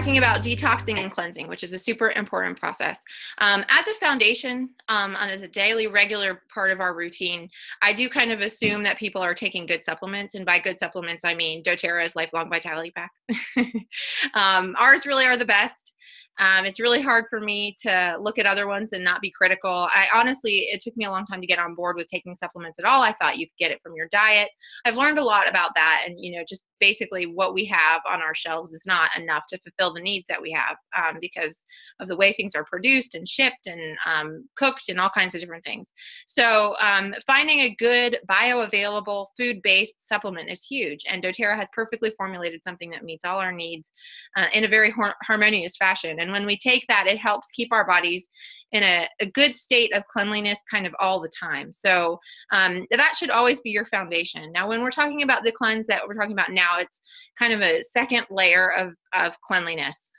talking about detoxing and cleansing, which is a super important process. As a foundation, as a daily, regular part of our routine, I do kind of assume that people are taking good supplements. And by good supplements, I mean doTERRA's Lifelong Vitality Pack. Ours really are the best. It's really hard for me to look at other ones and not be critical. I honestly, it took me a long time to get on board with taking supplements at all. I thought you could get it from your diet. I've learned a lot about that. And, just basically what we have on our shelves is not enough to fulfill the needs that we have because of the way things are produced and shipped and cooked and all kinds of different things. So finding a good bioavailable food-based supplement is huge. And doTERRA has perfectly formulated something that meets all our needs in a very harmonious fashion. And when we take that, it helps keep our bodies in a good state of cleanliness kind of all the time. So that should always be your foundation. Now, when we're talking about the cleanse that we're talking about now, it's kind of a second layer of cleanliness.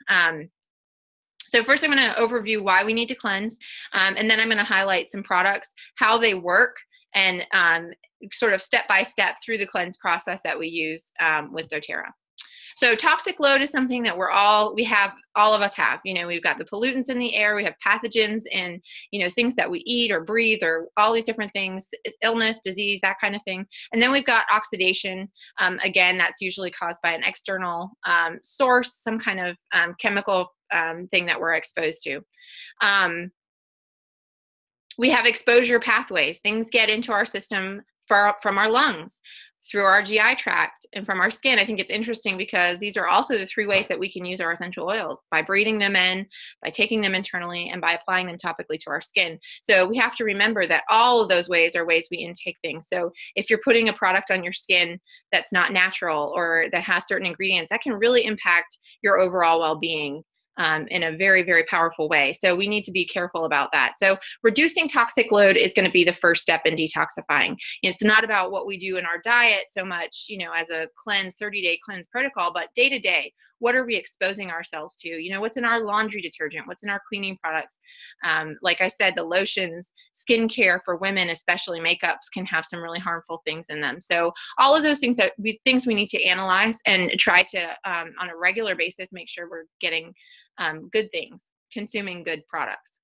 So first, I'm going to overview why we need to cleanse, and then I'm going to highlight some products, how they work, and sort of step-by-step through the cleanse process that we use with doTERRA. So toxic load is something that all of us have. We've got the pollutants in the air, we have pathogens in, things that we eat or breathe or all these different things, illness, disease, that kind of thing. And then we've got oxidation. Again, that's usually caused by an external source, some kind of chemical thing that we're exposed to. We have exposure pathways. Things get into our system from our lungs, through our GI tract, and from our skin. I think it's interesting because these are also the 3 ways that we can use our essential oils: by breathing them in, by taking them internally, and by applying them topically to our skin. So we have to remember that all of those ways are ways we intake things. So if you're putting a product on your skin that's not natural or that has certain ingredients, that can really impact your overall well-being in a very, very powerful way. So we need to be careful about that. So reducing toxic load is going to be the first step in detoxifying. It's not about what we do in our diet so much, as a 30-day cleanse protocol, but day to day, what are we exposing ourselves to? What's in our laundry detergent? What's in our cleaning products? Like I said, the lotions, skincare for women, especially makeups, can have some really harmful things in them. So all of those things we need to analyze and try to, on a regular basis, make sure we're getting good things, consuming good products.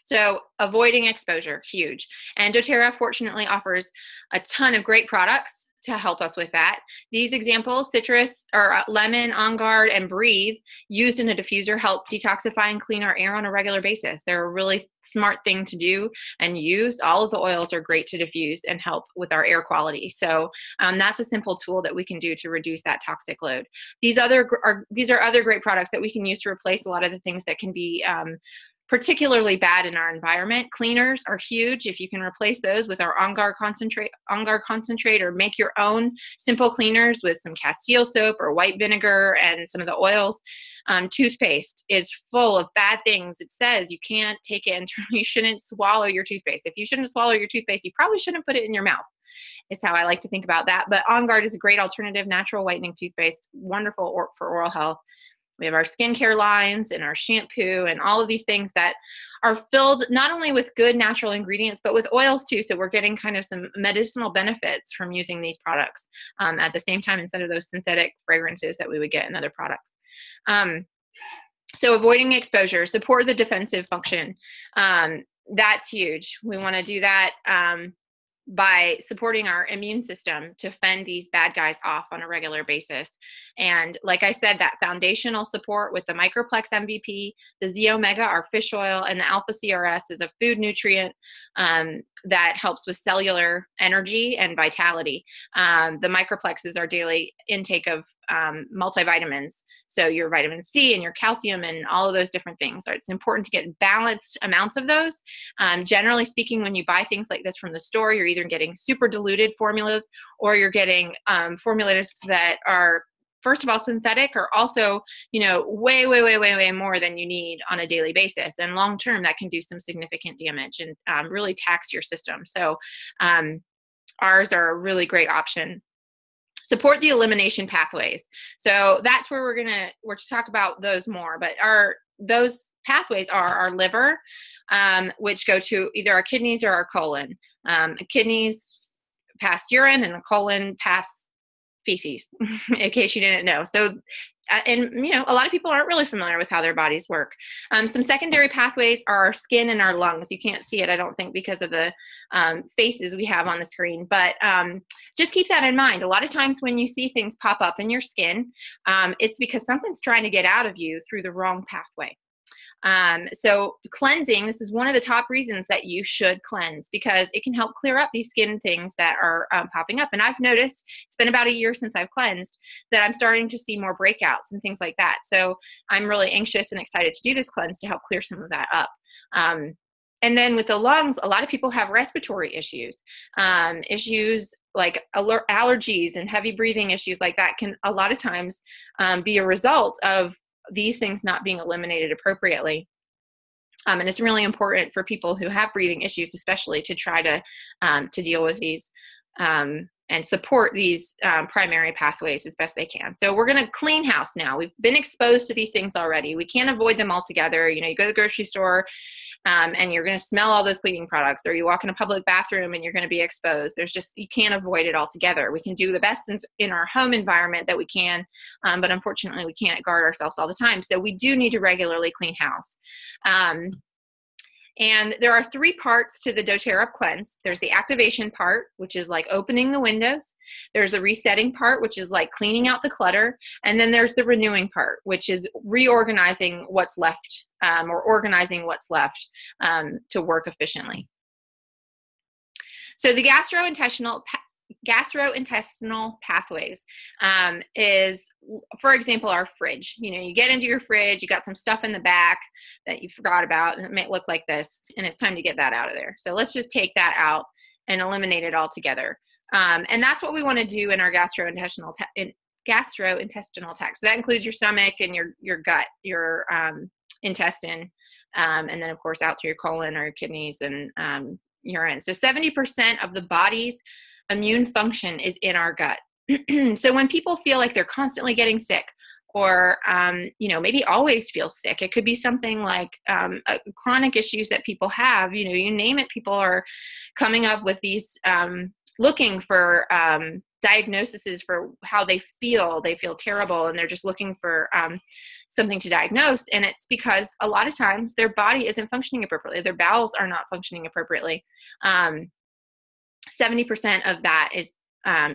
So avoiding exposure, huge. And doTERRA fortunately offers a ton of great products to help us with that. These examples, citrus or lemon, On Guard, and Breathe, used in a diffuser, help detoxify and clean our air on a regular basis. They're a really smart thing to do and use. All of the oils are great to diffuse and help with our air quality. So that's a simple tool that we can do to reduce that toxic load. These are other great products that we can use to replace a lot of the things that can be particularly bad in our environment. Cleaners are huge. If you can replace those with our On Guard concentrate, or make your own simple cleaners with some Castile soap or white vinegar and some of the oils. Toothpaste is full of bad things. It says you can't take it internally. You shouldn't swallow your toothpaste. If you shouldn't swallow your toothpaste, you probably shouldn't put it in your mouth, is how I like to think about that. But On Guard is a great alternative, natural whitening toothpaste, wonderful for oral health. We have our skincare lines and our shampoo and all of these things that are filled not only with good natural ingredients, but with oils too. So we're getting kind of some medicinal benefits from using these products at the same time, instead of those synthetic fragrances that we would get in other products. So avoiding exposure, support the defensive function. That's huge. We want to do that by supporting our immune system to fend these bad guys off on a regular basis. And like I said, that foundational support with the Microplex MVP, the Z Omega, our fish oil, and the Alpha CRS is a food nutrient that helps with cellular energy and vitality. The Microplex is our daily intake of multivitamins. So your vitamin C and your calcium and all of those different things. So it's important to get balanced amounts of those. Generally speaking, when you buy things like this from the store, you're either getting super diluted formulas or you're getting formulas that are, first of all, synthetic, or also, way more than you need on a daily basis. And long term, that can do some significant damage and really tax your system. So ours are a really great option. Support the elimination pathways. So that's where we're to talk about those more. But those pathways are our liver, which go to either our kidneys or our colon. Kidneys pass urine, and the colon pass feces, in case you didn't know. So and a lot of people aren't really familiar with how their bodies work. Some secondary pathways are our skin and our lungs. You can't see it, I don't think, because of the faces we have on the screen, but just keep that in mind. A lot of times when you see things pop up in your skin, it's because something's trying to get out of you through the wrong pathway. So cleansing, this is one of the top reasons that you should cleanse, because it can help clear up these skin things that are popping up. And I've noticed, it's been about a year since I've cleansed, that I'm starting to see more breakouts and things like that. So I'm really anxious and excited to do this cleanse to help clear some of that up. And then with the lungs, a lot of people have respiratory issues, issues like allergies and heavy breathing issues like that can a lot of times be a result of these things not being eliminated appropriately. And it's really important for people who have breathing issues, especially, to try to deal with these and support these primary pathways as best they can. So we're going to clean house now. We've been exposed to these things already. We can't avoid them altogether. You go to the grocery store and you're going to smell all those cleaning products, or you walk in a public bathroom and you're going to be exposed. You can't avoid it altogether. We can do the best in our home environment that we can, but unfortunately we can't guard ourselves all the time. So we do need to regularly clean house. And there are 3 parts to the doTERRA cleanse. There's the activation part, which is like opening the windows. There's the resetting part, which is like cleaning out the clutter. And then there's the renewing part, which is reorganizing what's left, or organizing what's left to work efficiently. So the gastrointestinal pathways is, for example, our fridge. You get into your fridge, you got some stuff in the back that you forgot about, and it may look like this, and it's time to get that out of there. So let's just take that out and eliminate it altogether. And that's what we want to do in our gastrointestinal tract. So that includes your stomach and your gut, your intestine, and then of course out through your colon or your kidneys and urine. So 70% of the body's immune function is in our gut. So when people feel like they're constantly getting sick, or maybe always feel sick, it could be something like chronic issues that people have. You name it, people are coming up with these looking for diagnoses for how they feel. They feel terrible, and they're just looking for something to diagnose. And it's because a lot of times their body isn't functioning appropriately. Their bowels are not functioning appropriately. 70% of that is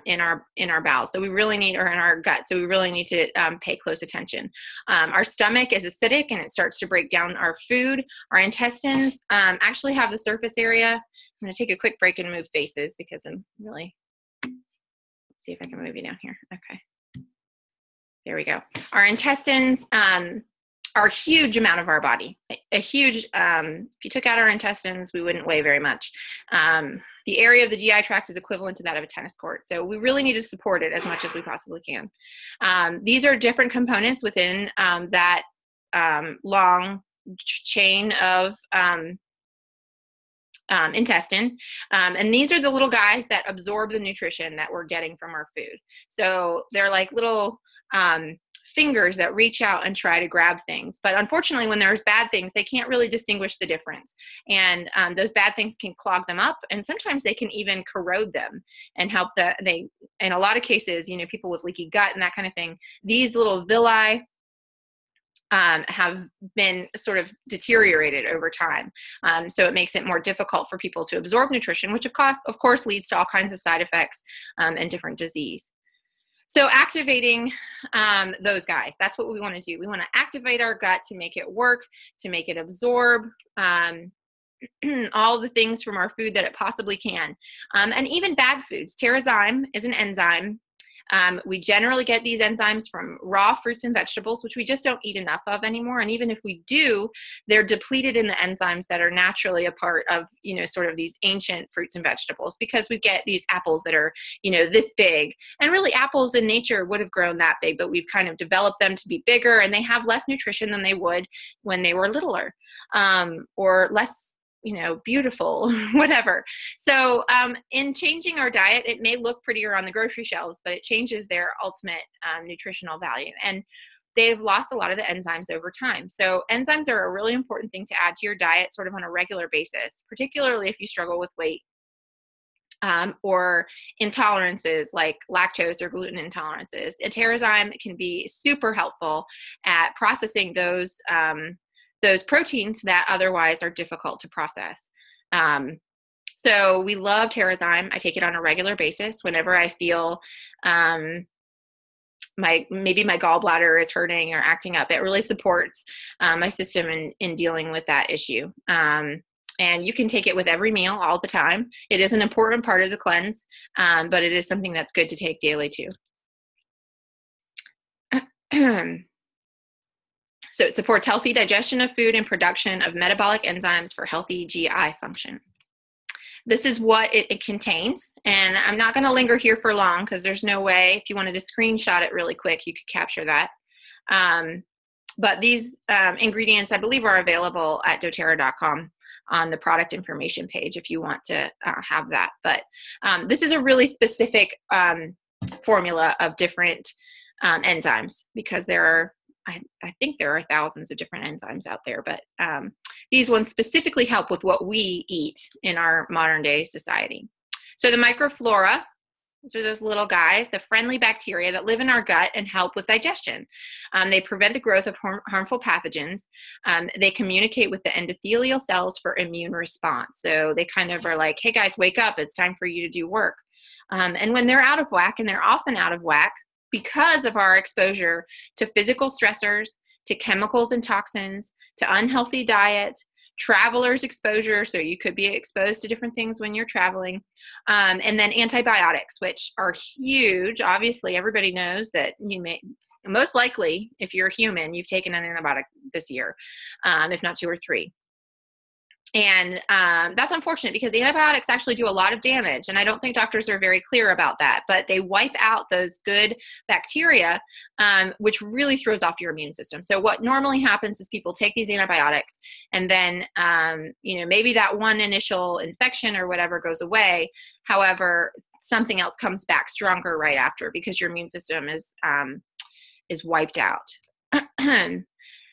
in our bowels. So we really need, or in our gut. So we really need to pay close attention. Our stomach is acidic and it starts to break down our food. Our intestines actually have the surface area. I'm going to take a quick break and move faces because I'm really, let's see if I can move you down here. Okay. There we go. Our intestines are a huge amount of our body. A huge, if you took out our intestines, we wouldn't weigh very much. The area of the GI tract is equivalent to that of a tennis court. So we really need to support it as much as we possibly can. These are different components within that long chain of intestine. And these are the little guys that absorb the nutrition that we're getting from our food. So they're like little fingers that reach out and try to grab things. But unfortunately, when there's bad things, they can't really distinguish the difference. And those bad things can clog them up, and sometimes they can even corrode them and help in a lot of cases, people with leaky gut and that kind of thing, these little villi have been sort of deteriorated over time. So it makes it more difficult for people to absorb nutrition, which of course leads to all kinds of side effects and different disease. So activating those guys, that's what we want to do. We want to activate our gut to make it work, to make it absorb all the things from our food that it possibly can. And even bad foods. Terrazyme is an enzyme. We generally get these enzymes from raw fruits and vegetables, which we just don't eat enough of anymore. And even if we do, they're depleted in the enzymes that are naturally a part of, sort of these ancient fruits and vegetables, because we get these apples that are, this big. And really apples in nature would have grown that big, but we've kind of developed them to be bigger, and they have less nutrition than they would when they were littler, or less beautiful, whatever. So in changing our diet, it may look prettier on the grocery shelves, but it changes their ultimate nutritional value. And they've lost a lot of the enzymes over time. So enzymes are a really important thing to add to your diet sort of on a regular basis, particularly if you struggle with weight or intolerances like lactose or gluten intolerances. Atarazyme can be super helpful at processing those proteins that otherwise are difficult to process. So we love Terazyme. I take it on a regular basis whenever I feel maybe my gallbladder is hurting or acting up. It really supports my system in dealing with that issue. And you can take it with every meal all the time. It is an important part of the cleanse, but it is something that's good to take daily too. So it supports healthy digestion of food and production of metabolic enzymes for healthy GI function. This is what it contains, and I'm not going to linger here for long because there's no way, if you wanted to screenshot it really quick, you could capture that. But these ingredients, I believe, are available at doTERRA.com on the product information page if you want to have that. But this is a really specific formula of different enzymes, because there are, I think there are thousands of different enzymes out there, but these ones specifically help with what we eat in our modern day society. So the microflora, those are those little guys, the friendly bacteria that live in our gut and help with digestion. They prevent the growth of harmful pathogens. They communicate with the endothelial cells for immune response. So they kind of are like, hey guys, wake up, it's time for you to do work. And when they're out of whack, and they're often out of whack because of our exposure to physical stressors, to chemicals and toxins, to unhealthy diet, traveler's exposure, so you could be exposed to different things when you're traveling, and then antibiotics, which are huge. Obviously, everybody knows that you may, most likely, if you're a human, you've taken an antibiotic this year, if not 2 or 3. And that's unfortunate because antibiotics actually do a lot of damage. And I don't think doctors are very clear about that, but they wipe out those good bacteria, which really throws off your immune system. So what normally happens is people take these antibiotics and then, maybe that one initial infection or whatever goes away. However, something else comes back stronger right after because your immune system is wiped out.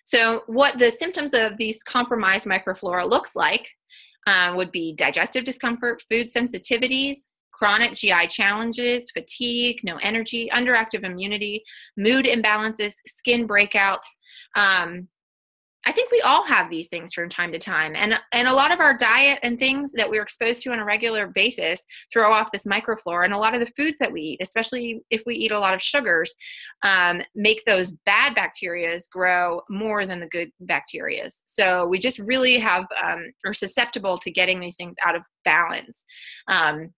So what the symptoms of these compromised microflora looks like would be digestive discomfort, food sensitivities, chronic GI challenges, fatigue, no energy, underactive immunity, mood imbalances, skin breakouts. I think we all have these things from time to time. And a lot of our diet and things that we're exposed to on a regular basis throw off this microflora. And a lot of the foods that we eat, especially if we eat a lot of sugars, make those bad bacteria grow more than the good bacteria. So we just really are susceptible to getting these things out of balance. And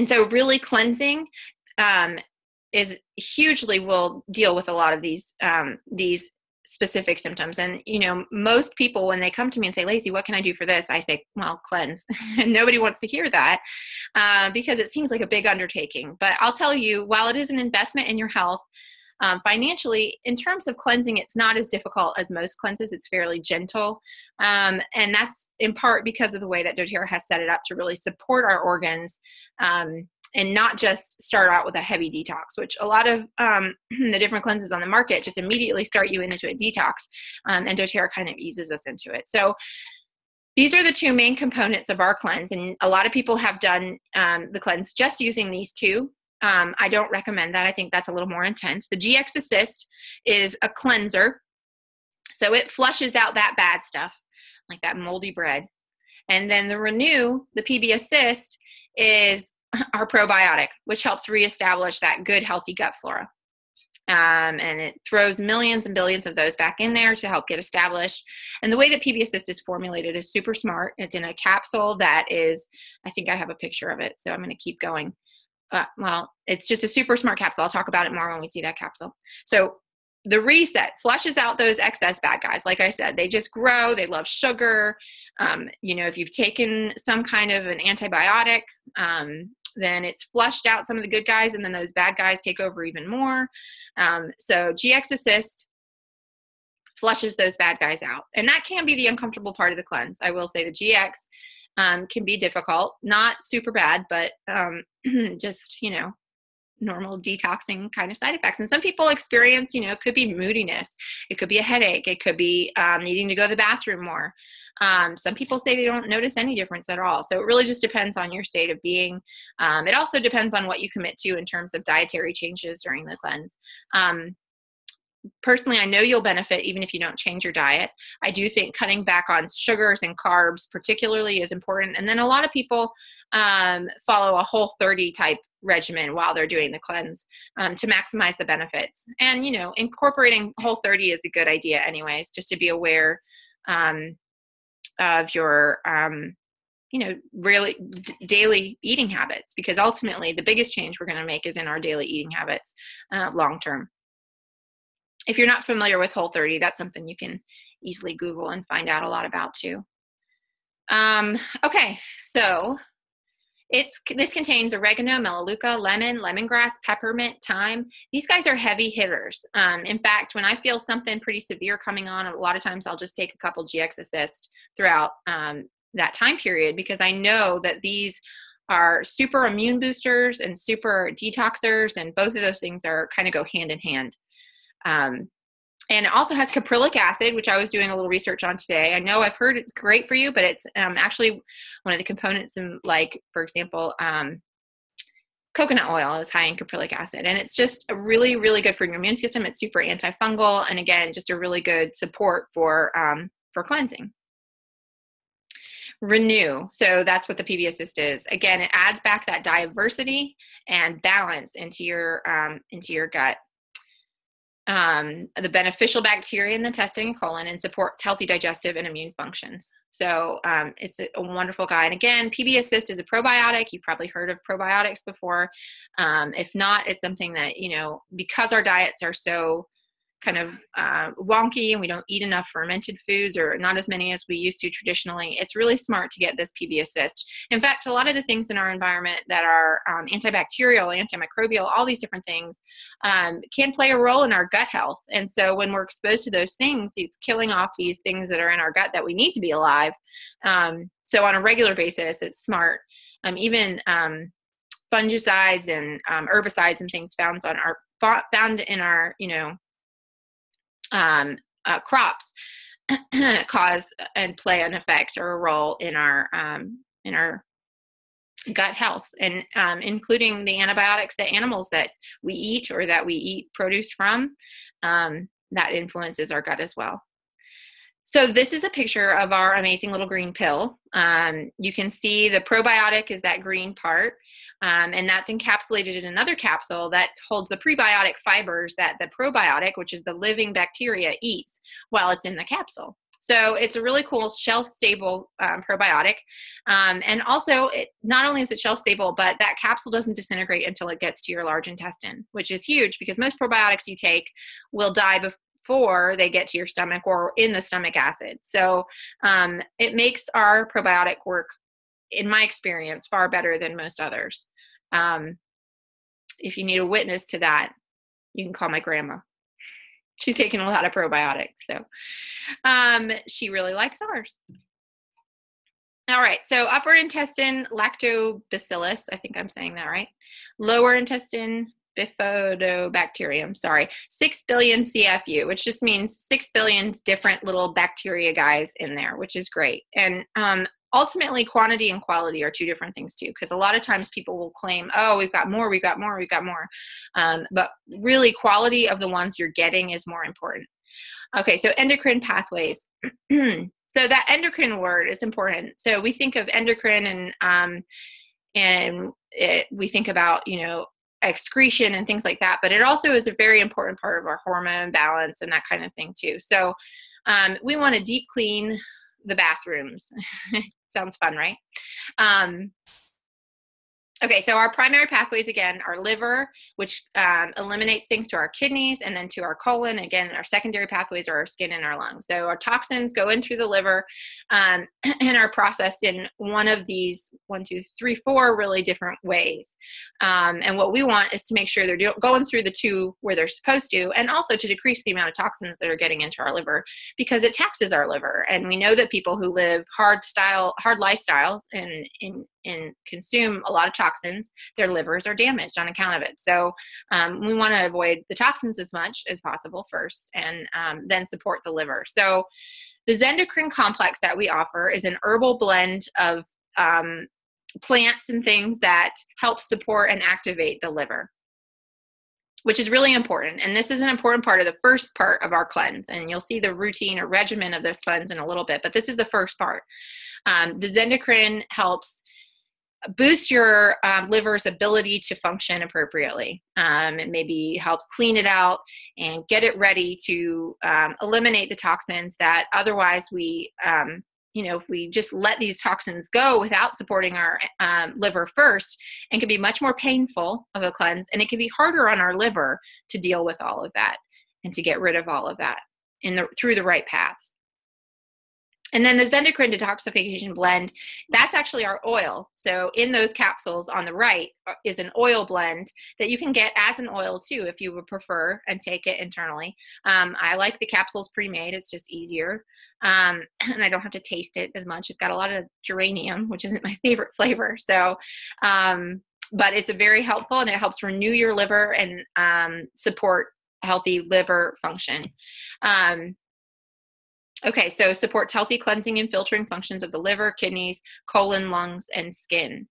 so really cleansing is hugely will deal with a lot of these specific symptoms. And, most people, when they come to me and say, Lacey, what can I do for this? I say, well, cleanse. And nobody wants to hear that because it seems like a big undertaking. But I'll tell you, while it is an investment in your health, financially, in terms of cleansing, it's not as difficult as most cleanses. It's fairly gentle. And that's in part because of the way that doTERRA has set it up to really support our organs, and not just start out with a heavy detox, which a lot of the different cleanses on the market just immediately start you into a detox, and doTERRA kind of eases us into it. So these are the 2 main components of our cleanse, and a lot of people have done the cleanse just using these 2. I don't recommend that. I think that's a little more intense. The GX Assist is a cleanser, so it flushes out that bad stuff, like that moldy bread. And then the Renew, the PB Assist, is our probiotic, which helps reestablish that good, healthy gut flora. And it throws millions and billions of those back in there to help get established. And the way that PB Assist is formulated is super smart. It's in a capsule that is, I think I have a picture of it, so I'm going to keep going. It's just a super smart capsule. I'll talk about it more when we see that capsule. So the Reset flushes out those excess bad guys. Like I said, they just grow. They love sugar. If you've taken some kind of an antibiotic, then it's flushed out some of the good guys, and then those bad guys take over even more. So GX Assist flushes those bad guys out. And that can be the uncomfortable part of the cleanse. I will say the GX can be difficult, not super bad, but just, normal detoxing kind of side effects. And some people experience, it could be moodiness. It could be a headache. It could be needing to go to the bathroom more. Some people say they don't notice any difference at all. So it really just depends on your state of being. It also depends on what you commit to in terms of dietary changes during the cleanse. Personally, I know you'll benefit even if you don't change your diet. I do think cutting back on sugars and carbs particularly is important. And then a lot of people follow a Whole30 type regimen while they're doing the cleanse to maximize the benefits. And, incorporating Whole30 is a good idea anyways, just to be aware of your, really daily eating habits, because ultimately the biggest change we're going to make is in our daily eating habits long-term. If you're not familiar with Whole30, that's something you can easily Google and find out a lot about too. Okay, so this contains oregano, melaleuca, lemon, lemongrass, peppermint, thyme. These guys are heavy hitters. In fact, when I feel something pretty severe coming on, a lot of times I'll just take a couple GX Assist throughout that time period, because I know that these are super immune boosters and super detoxers, and both of those things are kind of go hand in hand. And it also has caprylic acid, which I was doing a little research on today. I know I've heard it's great for you, but it's actually one of the components in, like, for example, coconut oil is high in caprylic acid. And it's just really, really good for your immune system. It's super antifungal. And again, just a really good support for cleansing. Renew. So that's what the PB Assist is. Again, it adds back that diversity and balance into your gut. The beneficial bacteria in the intestine and colon, and supports healthy digestive and immune functions. So it's a wonderful guy. And again, PB Assist is a probiotic. You've probably heard of probiotics before. If not, it's something that, because our diets are so kind of wonky and we don't eat enough fermented foods, or not as many as we used to traditionally, it's really smart to get this PB Assist. In fact, a lot of the things in our environment that are antibacterial, antimicrobial, all these different things can play a role in our gut health. And so when we're exposed to those things, it's killing off these things that are in our gut that we need to be alive. So on a regular basis, it's smart. Even fungicides and herbicides and things found in our crops cause and play an effect or a role in our gut health, and including the antibiotics that animals that we eat or that we eat produce from, that influences our gut as well. So this is a picture of our amazing little green pill. You can see the probiotic is that green part. And that's encapsulated in another capsule that holds the prebiotic fibers that the probiotic, which is the living bacteria, eats while it's in the capsule. So it's a really cool shelf-stable probiotic. And also, not only is it shelf-stable, but that capsule doesn't disintegrate until it gets to your large intestine, which is huge, because most probiotics you take will die before they get to your stomach or in the stomach acid. So it makes our probiotic work, in my experience, far better than most others. If you need a witness to that, you can call my grandma. She's taken a lot of probiotics, so she really likes ours. All right, so upper intestine lactobacillus, I think I'm saying that right. Lower intestine bifidobacterium, 6 billion CFU, which just means 6 billion different little bacteria guys in there, which is great. And ultimately, quantity and quality are two different things too, because a lot of times people will claim, oh, we've got more. But really, quality of the ones you're getting is more important. Okay, so endocrine pathways. So that endocrine word is important. So we think of endocrine and we think about, excretion and things like that, but it also is a very important part of our hormone balance and that kind of thing too. So we want to deep clean the bathrooms. Sounds fun, right? Okay, so our primary pathways, again, are liver, which eliminates things to our kidneys, and then to our colon. Again, our secondary pathways are our skin and our lungs. So our toxins go in through the liver and are processed in one of these 4 really different ways. And what we want is to make sure they're going through the two where they're supposed to, and also to decrease the amount of toxins that are getting into our liver, because it taxes our liver. And we know that people who live hard lifestyles and consume a lot of toxins, their livers are damaged on account of it. So we want to avoid the toxins as much as possible first, and then support the liver. So the Zendocrine complex that we offer is an herbal blend of plants and things that help support and activate the liver, which is really important. And this is an important part of the first part of our cleanse. And you'll see the routine or regimen of this cleanse in a little bit, but this is the first part. The Zendocrine helps boost your liver's ability to function appropriately. It maybe helps clean it out and get it ready to eliminate the toxins that otherwise we, if we just let these toxins go without supporting our liver first, and can be much more painful of a cleanse, and it can be harder on our liver to deal with all of that and to get rid of all of that through the right paths. And then the Zendocrine detoxification blend, that's actually our oil. So in those capsules on the right is an oil blend that you can get as an oil too, if you would prefer, and take it internally. I like the capsules pre-made. It's just easier. And I don't have to taste it as much. It's got a lot of geranium, which isn't my favorite flavor. So, but it's a very helpful, and it helps renew your liver and support healthy liver function. Okay, so supports healthy cleansing and filtering functions of the liver, kidneys, colon, lungs, and skin.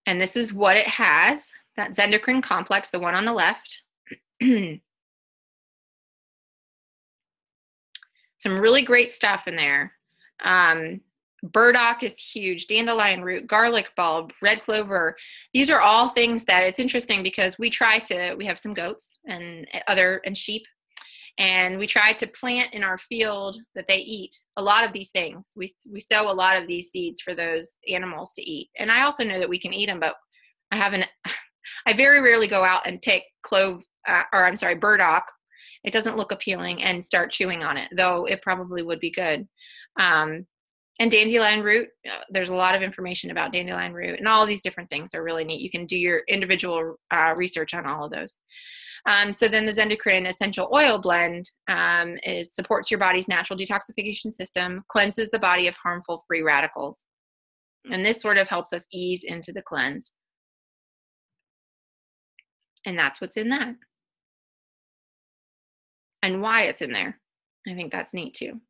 And this is what it has, that Zendocrine complex, the one on the left. Some really great stuff in there. Burdock is huge, dandelion root, garlic bulb, red clover. These are all things that it's interesting because we have some goats and sheep, and we try to plant in our field that they eat a lot of these things. We sow a lot of these seeds for those animals to eat. And I also know that we can eat them, but I very rarely go out and pick burdock. It doesn't look appealing, and start chewing on it, though it probably would be good. And dandelion root, there's a lot of information about dandelion root, and all of these different things are really neat. You can do your individual research on all of those. So then the Zendocrine essential oil blend supports your body's natural detoxification system, cleanses the body of harmful free radicals. And this sort of helps us ease into the cleanse. And that's what's in that. And why it's in there. I think that's neat too.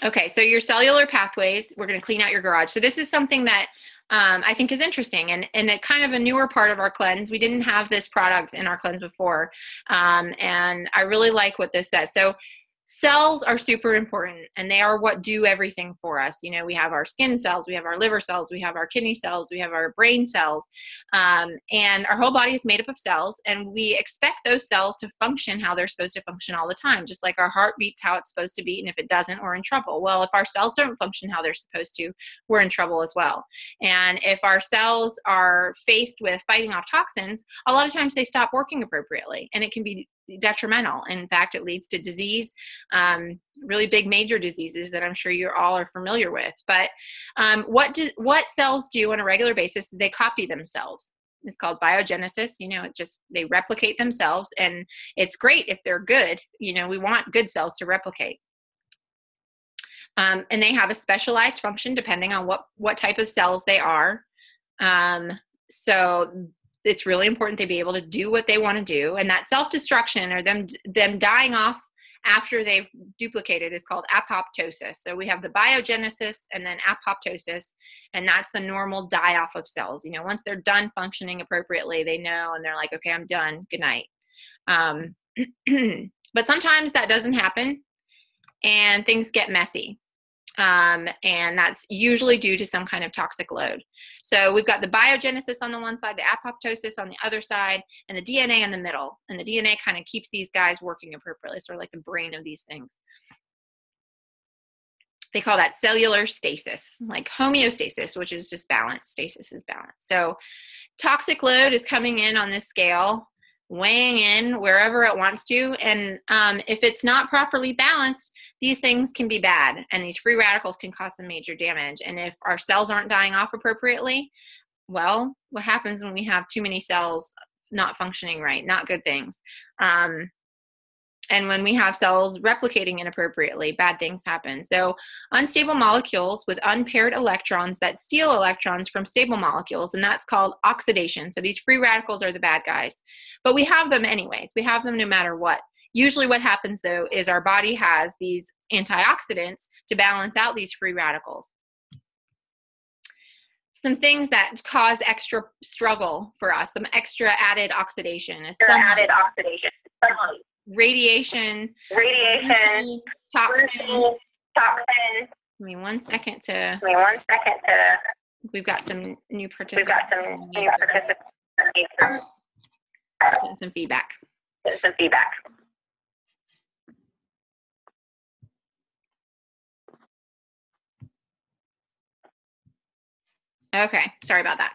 Okay, so your cellular pathways, we're going to clean out your garage. So this is something that I think is interesting, and it kind of a newer part of our cleanse. We didn't have this product in our cleanse before, and I really like what this says. So cells are super important, and they are what do everything for us. We have our skin cells, we have our liver cells, we have our kidney cells, we have our brain cells, and our whole body is made up of cells, and we expect those cells to function how they're supposed to function all the time, just like our heart beats how it's supposed to beat, and if it doesn't, we're in trouble. Well, if our cells don't function how they're supposed to, we're in trouble as well. And if our cells are faced with fighting off toxins, a lot of times they stop working appropriately, and it can be detrimental. In fact, it leads to disease, really big major diseases that I'm sure you all are familiar with. But what cells do on a regular basis is they copy themselves. It's called biogenesis. They replicate themselves, and it's great if they're good. We want good cells to replicate. And they have a specialized function depending on what type of cells they are. So it's really important they be able to do what they want to do. And that self-destruction, or them dying off after they've duplicated, is called apoptosis. So we have the biogenesis and then apoptosis, and that's the normal die-off of cells. Once they're done functioning appropriately, they know, and they're like, okay, I'm done. Good night. But sometimes that doesn't happen, and things get messy. And that's usually due to some kind of toxic load. So we've got the biogenesis on the one side, the apoptosis on the other side, and the DNA in the middle. And the DNA kind of keeps these guys working appropriately, sort of like the brain of these things. They call that cellular stasis, like homeostasis, which is just balance. Stasis is balance. So toxic load is coming in on this scale. weighing in wherever it wants to. And if it's not properly balanced, these things can be bad, and these free radicals can cause some major damage. And if our cells aren't dying off appropriately, well, what happens when we have too many cells not functioning right? Not good things. And when we have cells replicating inappropriately, bad things happen. So unstable molecules with unpaired electrons that steal electrons from stable molecules, and that's called oxidation. So these free radicals are the bad guys. But we have them anyways. We have them no matter what. Usually what happens, though, is our body has these antioxidants to balance out these free radicals. Some things that cause extra struggle for us, some extra added oxidation is sunlight, radiation, toxins. Give me 1 second to. We've got some new participants. Some feedback. Okay, sorry about that.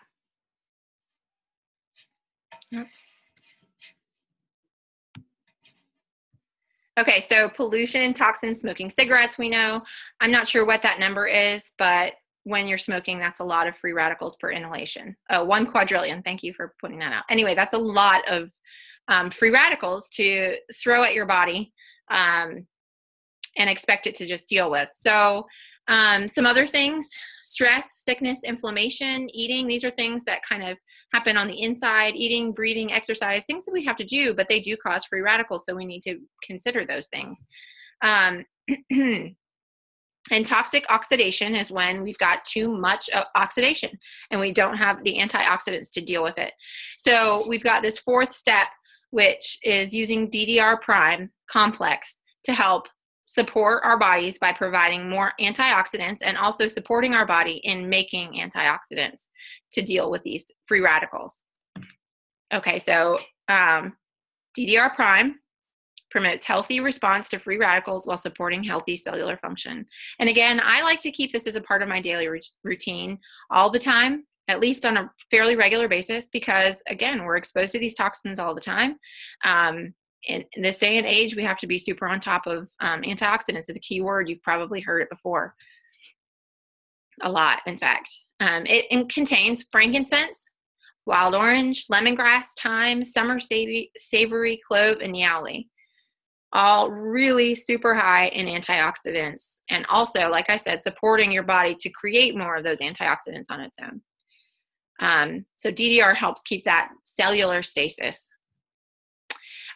Okay, so pollution, toxins, smoking cigarettes, we know. I'm not sure what that number is, but when you're smoking, that's a lot of free radicals per inhalation. 1 quadrillion, thank you for pointing that out. Anyway, that's a lot of free radicals to throw at your body and expect it to just deal with. So some other things, stress, sickness, inflammation, eating, these are things that kind of happen on the inside, eating, breathing, exercise, things that we have to do, but they do cause free radicals, so we need to consider those things. And toxic oxidation is when we've got too much oxidation and we don't have the antioxidants to deal with it. So we've got this 4th step, which is using DDR prime complex to help support our bodies by providing more antioxidants and also supporting our body in making antioxidants to deal with these free radicals. Okay, so DDR prime promotes healthy response to free radicals while supporting healthy cellular function. And again, I like to keep this as a part of my daily routine all the time, at least on a fairly regular basis, because again, we're exposed to these toxins all the time. In this day and age, we have to be super on top of antioxidants. Is a key word. You've probably heard it before. A lot, in fact. It contains frankincense, wild orange, lemongrass, thyme, summer savory, clove, and yauli. All really super high in antioxidants. And also, like I said, supporting your body to create more of those antioxidants on its own. So DDR helps keep that cellular stasis.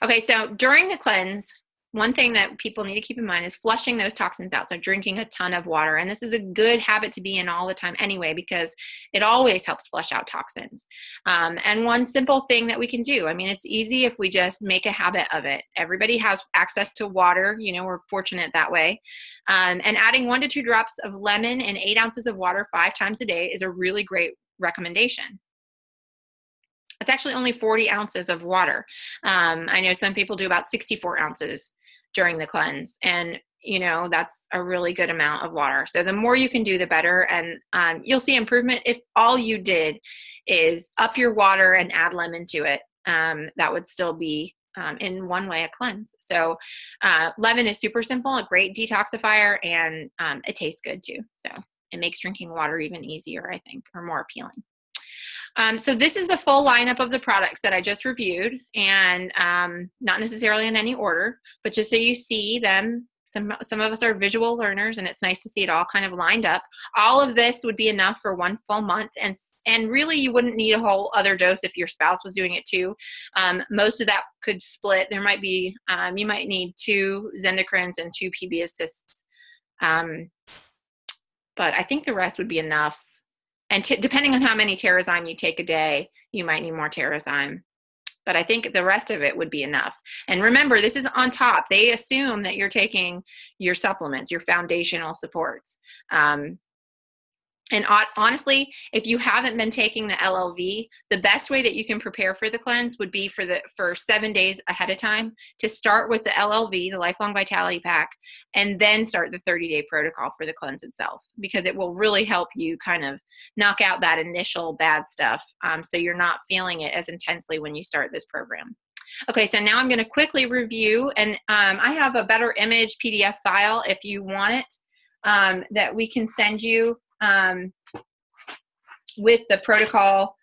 Okay, so during the cleanse, one thing that people need to keep in mind is flushing those toxins out. So drinking a ton of water. And this is a good habit to be in all the time anyway, because it always helps flush out toxins. And one simple thing that we can do, I mean, it's easy if we just make a habit of it. Everybody has access to water. You know, we're fortunate that way. And adding 1 to 2 drops of lemon and 8 ounces of water 5 times a day is a really great recommendation. It's actually only 40 ounces of water. I know some people do about 64 ounces during the cleanse, and you know, that's a really good amount of water. So the more you can do, the better. And you'll see improvement if all you did is up your water and add lemon to it. That would still be in one way a cleanse. So lemon is super simple, a great detoxifier, and it tastes good too. So it makes drinking water even easier, I think, or more appealing. So this is the full lineup of the products that I just reviewed, and not necessarily in any order, but just so you see them. Some of us are visual learners, and it's nice to see it all kind of lined up. All of this would be enough for 1 full month, and really you wouldn't need a whole other dose if your spouse was doing it too. Most of that could split. There might be, you might need 2 Zendocrins and 2 PB assists, but I think the rest would be enough. And depending on how many Terrazyme you take a day, you might need more Terrazyme. But I think the rest of it would be enough. And remember, this is on top. They assume that you're taking your supplements, your foundational supports. And honestly, if you haven't been taking the LLV, the best way that you can prepare for the cleanse would be for 7 days ahead of time to start with the LLV, the Lifelong Vitality Pack, and then start the 30-day protocol for the cleanse itself, because it will really help you kind of knock out that initial bad stuff, so you're not feeling it as intensely when you start this program. Okay, so now I'm going to quickly review, and I have a better image PDF file if you want it, that we can send you with the protocol,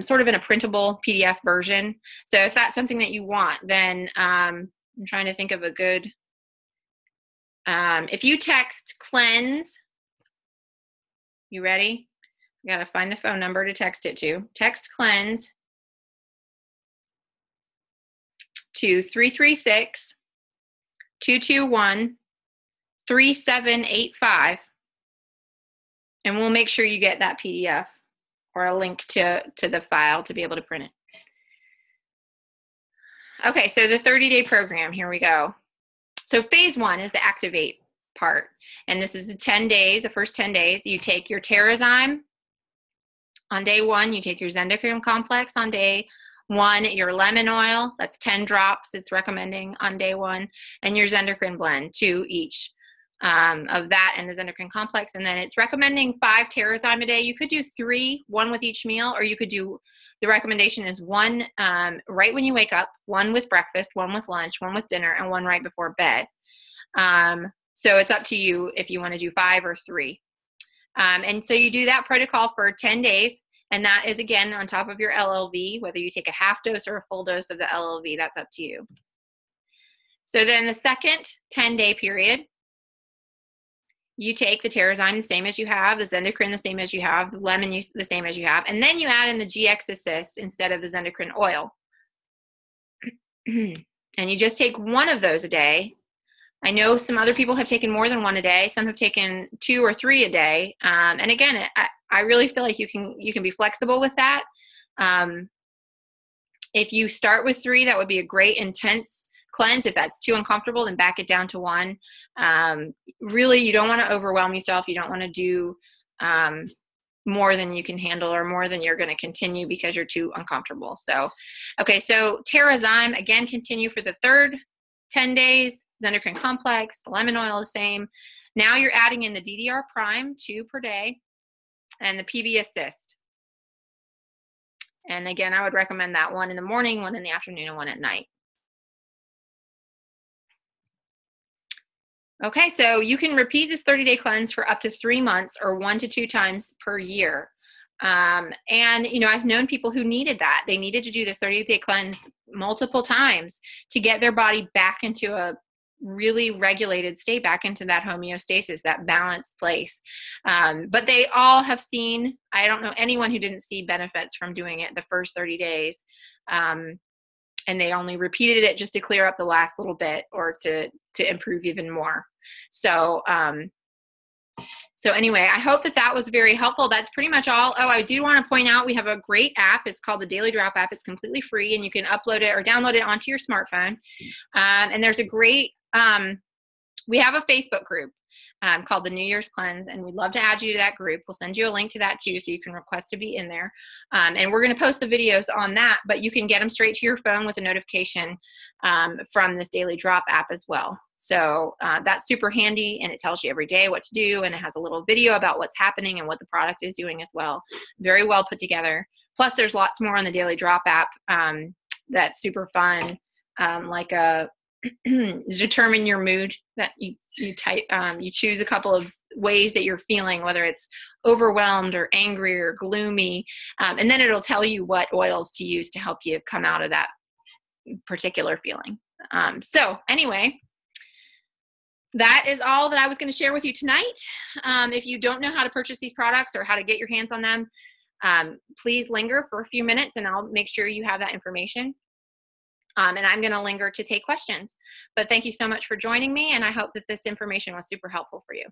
sort of in a printable PDF version. So if that's something that you want, then I'm trying to think of a good, if you text cleanse, you ready? I gotta find the phone number to text it to. Text cleanse to 336-221-3785, and we'll make sure you get that PDF or a link to the file to be able to print it. Okay, so the 30-day program, here we go. So phase 1 is the activate part, and this is the 10 days, the first 10 days. You take your Terrazyme on day 1, you take your Zendocrine complex on day 1, your lemon oil, that's 10 drops it's recommending on day 1, and your Zendocrine blend, 2 each of that and the Zendocrine complex. And then it's recommending 5 Terrazyme a day. You could do 3, 1 with each meal, or you could do, the recommendation is 1 right when you wake up, 1 with breakfast, 1 with lunch, 1 with dinner, and 1 right before bed. So it's up to you if you want to do 5 or 3. And so you do that protocol for 10 days, and that is, again, on top of your LLV, whether you take a half dose or a full dose of the LLV, that's up to you. So then the second 10-day period, you take the Terrazyme the same as you have, the Zendocrine the same as you have, the lemon the same as you have, and then you add in the GX Assist instead of the Zendocrine oil. And you just take 1 of those a day. I know some other people have taken more than 1 a day. Some have taken 2 or 3 a day. And again, I really feel like you can be flexible with that. If you start with 3, that would be a great intense cleanse. If that's too uncomfortable, then back it down to 1. Really, you don't want to overwhelm yourself. You don't want to do more than you can handle or more than you're going to continue because you're too uncomfortable. So, okay, so Terrazyme, again, continue for the third 10 days, Zendocrine complex, the lemon oil the same. Now you're adding in the DDR prime, 2 per day, and the PB assist. And again, I would recommend that 1 in the morning, 1 in the afternoon, and 1 at night. Okay, so you can repeat this 30-day cleanse for up to 3 months or 1 to 2 times per year. And, you know, I've known people who needed that. They needed to do this 30-day cleanse multiple times to get their body back into a really regulated state, back into that homeostasis, that balanced place. But they all have seen, I don't know anyone who didn't see benefits from doing it the first 30 days. And they only repeated it just to clear up the last little bit or to improve even more. So, so anyway, I hope that was very helpful. That's pretty much all. Oh, I do want to point out we have a great app. It's called the Daily Drop app. It's completely free, and you can upload it or download it onto your smartphone. And there's a great, we have a Facebook group called the New Year's Cleanse, and we'd love to add you to that group. We'll send you a link to that too, so you can request to be in there. And we're going to post the videos on that, but you can get them straight to your phone with a notification from this Daily Drop app as well. So that's super handy, and it tells you every day what to do, and it has a little video about what's happening and what the product is doing as well. Very well put together. Plus, there's lots more on the Daily Drop app that's super fun, like a determine your mood, that you type, you choose a couple of ways that you're feeling, whether it's overwhelmed or angry or gloomy, and then it'll tell you what oils to use to help you come out of that particular feeling. So anyway, that is all that I was going to share with you tonight. If you don't know how to purchase these products or how to get your hands on them, please linger for a few minutes and I'll make sure you have that information. And I'm going to linger to take questions. But thank you so much for joining me, and I hope that this information was super helpful for you.